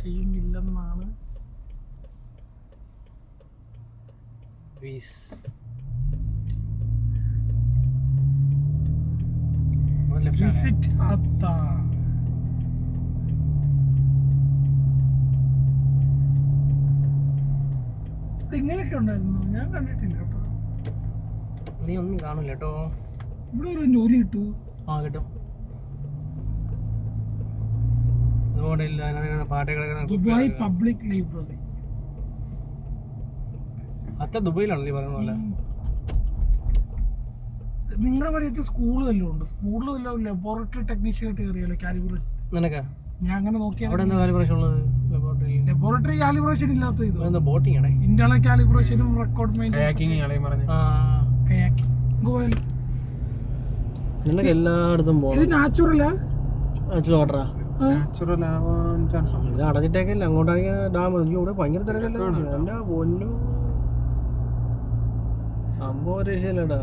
ചെയ്യുന്നില്ലെന്നാണ് visit ഹത്ത. ഇങ്ങനെയൊക്കെ ഉണ്ടായിരുന്നു, ഞാൻ കണ്ടിട്ടില്ല കേട്ടോ. നീ ഒന്നും കാണില്ല കേട്ടോ. ഇവിടെ ഒരു ജോലി കിട്ടൂ. ആ കിട്ടും. Dubai public library. അത്ര ദുബൈയിലാണല്ലേ പറയുന്ന പോലെ. നിങ്ങളുടെ പറയത്ത് സ്കൂൾ വല്ലതും ഉണ്ട്? സ്കൂളിൽ വല്ലതും ലബോറട്ടറി ടെക്നീഷ്യൻ ആയിട്ട് കയറിയല്ലോ കാലിബ്രേഷൻ. നിനക്കാ? ഞാൻ അങ്ങനെ നോക്കിയാൽ അവിടെ എന്താ കാലിബ്രേഷൻ ഉള്ളത്? ലബോറട്ടറി കാലിബ്രേഷൻ ഇല്ലാത്ത ഇത് ബോട്ടിംഗ് ആണ്. ഇന്റേണൽ കാലിബ്രേഷനും റെക്കോർഡ് നിനക്ക് എല്ലായിടത്തും ഇത് നാച്ചുറലാ? നാച്ചുറൽ വാട്ടറാ? ഇത് അടച്ചിട്ടേക്കല്ല, അങ്ങോട്ടാണെങ്കിൽ ഡാം. ഇവിടെ ഭയങ്കര തിരക്കല്ല. എന്നാ പൊന്നു സംഭവം രക്ഷയില്ലടാ.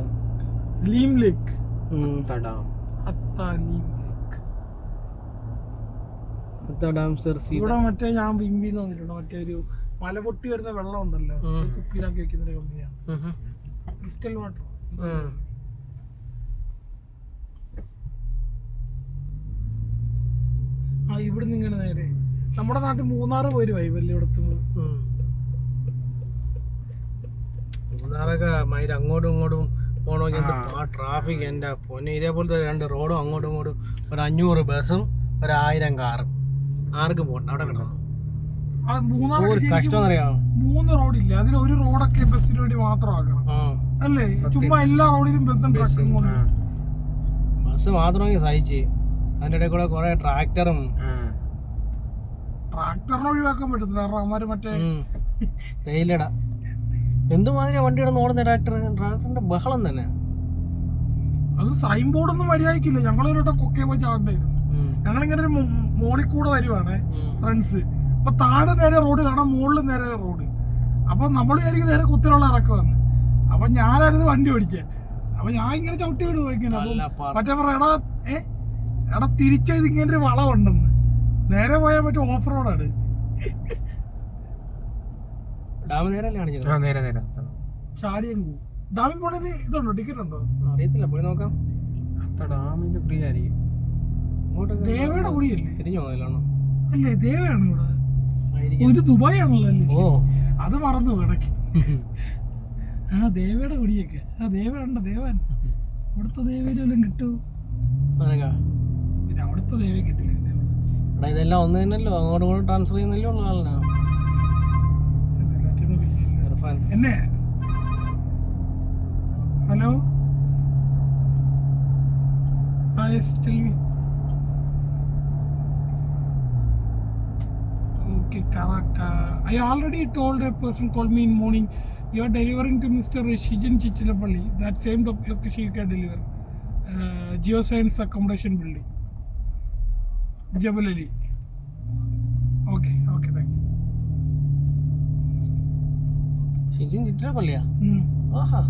ലീം ലേക്ക് ഇവിടെ മറ്റേ ഞാൻ വിമ്പിന്ന് വന്നിട്ടുണ്ട്. മറ്റേ ഒരു മല പൊട്ടി വരുന്ന വെള്ളം ഉണ്ടല്ലോ, കുപ്പിയിലാക്കി വെക്കുന്ന ഒരു കമ്പനിയാണ് ക്രിസ്റ്റൽ വാട്ടർ. ആ ഇവിടുന്ന് ഇങ്ങനെ നേരെ നമ്മുടെ നാട്ടിൽ മൂന്നാറ് പോയി വൈബല്ലേ ഇവിടത്തുന്നത്. മൂന്നാറൊക്കെ മൈര അങ്ങോട്ടും ഇങ്ങോട്ടും പോകണമെങ്കിൽ ആ ട്രാഫിക് എൻ്റെ പൊന്നെ. ഇതേപോലത്തെ 2 റോഡും അങ്ങോട്ടും ഇങ്ങോട്ടും ഒരു 500 ബസ്സും 1000 കാറും. ആർക്കും പോകണ്ട, അവിടെ കിടക്കണം. കഷ്ടം അറിയാമോ? 3 റോഡില്ല, അതിൽ ഒരു റോഡൊക്കെ ബസ്സിന് വേണ്ടി മാത്രം ആക്കണം അല്ലേ? ചുമ്മാ എല്ലാ റോഡിലും ബസ്സും ട്രക്കും കൊണ്ട്. ബസ് മാത്രമെങ്കിൽ സഹിച്ച്, അതിൻ്റെ ഇടയിൽ കൂടെ കുറെ ട്രാക്ടറിനെ ഒഴിവാക്കാൻ പറ്റത്തില്ല. കാരണം അവന്മാര് മറ്റേ തേയിലട എന്തുമാതിരി വണ്ടി കിടന്ന് ഓടുന്ന ട്രാക്ടറിന്റെ ബഹളം തന്നെ. അത് സൈൻ ബോർഡൊന്നും മര്യാദക്കില്ല. ഞങ്ങളൊരു കൊക്കെ പോയി ചാണ്ടായിരുന്നു. ഞങ്ങളിങ്ങനെ ഒരു മോളിൽ കൂടെ വരുവാണ് ഫ്രണ്ട്സ്. അപ്പൊ താഴെ നേരെ റോഡ് കാണാം, മുകളിൽ നേരെ റോഡ്. അപ്പൊ നമ്മൾ വിചാരിക്കും നേരെ കുത്തിനുള്ള ഇറക്കമാണ്. അപ്പൊ ഞാനായിരുന്നു വണ്ടി ഓടിക്കാൻ. അപ്പൊ ഞാൻ ഇങ്ങനെ ചവിട്ടി വിടുവോ ഇങ്ങനെ. മറ്റേ പറ എടാ തിരിച്ചത് ഇങ്ങനെ ഒരു വളവുണ്ടെന്ന്. നേരെ പോയാൽ മറ്റേ ഓഫ് റോഡാണ്. ചാടിയങ്ങ് ഡാമിൽ പോണേന് ഇതുണ്ടോ? ടിക്കറ്റ് ഉണ്ടോ? അറിയത്തില്ല, പോയി നോക്കാം. ഡാമിന്റെ ഫ്രീ ആയിരിക്കും. ദേവയുടെ കൂടിയല്ലേ? തിരിഞ്ഞു പോകലാണോ? അല്ലേ, ദേവയാണ് ഇവിടെ. ഇത് ദുബായ് ആണല്ലോ അല്ലേ? അത് മറന്നു ഇടയ്ക്ക്. ആ ദേവയുടെ കുടിയൊക്കെ. ആ ദേവയുണ്ട്, ദേവൻ. ഇവിടുത്തെ ദേവയിലെല്ലാം കിട്ടൂ. പിന്നെ അവിടുത്തെ ദേവ കിട്ടില്ല. ഇതെല്ലാം ഒന്ന് തന്നെയല്ലോ, അങ്ങോട്ടും ഇങ്ങോട്ടും ട്രാൻസ്ഫർ ചെയ്യുന്നല്ലേ ഉള്ള ആളിനാ. എന്നെ hello, yes, tell me. Okay, Karaka. I already told a person called me in morning. You are delivering to Mr. Shijan Chichilapalli. That same location you can deliver. Geoscience accommodation building, Jebel Ali. Okay, thank you. Shijan Chichilapalliya? Aha.